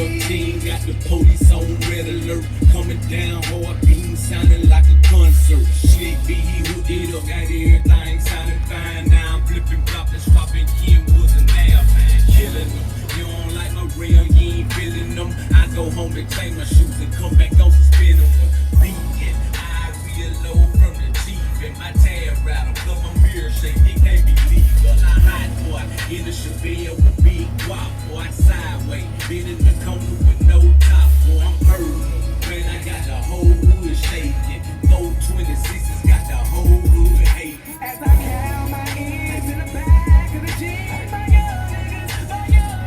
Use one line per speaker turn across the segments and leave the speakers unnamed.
team got the police on red alert. Coming down hard, beam sounding like a concert. Slick B, he hooked it up, got everything sounding fine. Now I'm flipping, flopping, swapping, Kenwoods and Alpine. Killing them, you don't like my real, you ain't feeling them. I go home and change my shoes and come back on suspended one. Beating, I real low from the chief and my tab rattle. Cause my mirror shake, it can't be legal. I hot boy, in the Chevelle with big guap, boy, sideways. Been in the corner with no top, boy, I'm hurting. Man, I got the whole hood shaking. 426's got the whole hood hating.
As I count my M's in the back of the Jeep, my young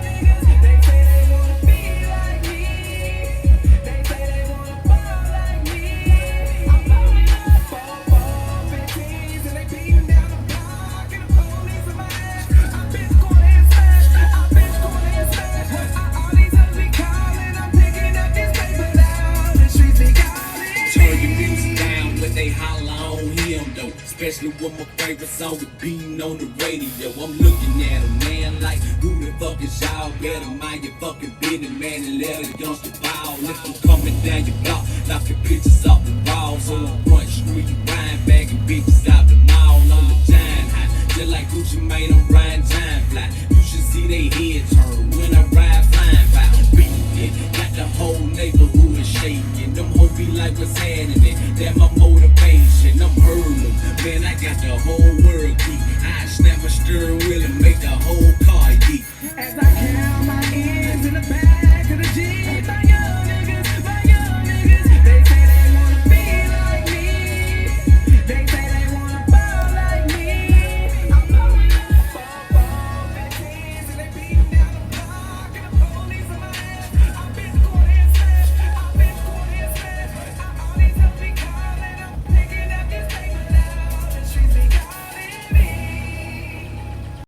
niggas, they say they wanna be like me. They say they wanna ball like me. I'm blowing up 4-4-15s and they beating down the block and the police in my ass. I've been scoring and smash. All these hoes be calling, I'm picking up this paper now. The streets be calling.
Turn your music down when they holler on him though. Especially with my favorite song beating on the radio. I'm looking at him, man, like who the fuck is y'all? Better mind your fucking business, man, and let it against the ball. If I'm coming down your block, knocking pictures off the walls. On the front street, riding bagging bitches out the mall. On the giant high, just like Gucci Mane, I'm riding giant fly. You should see they head turn when I ride.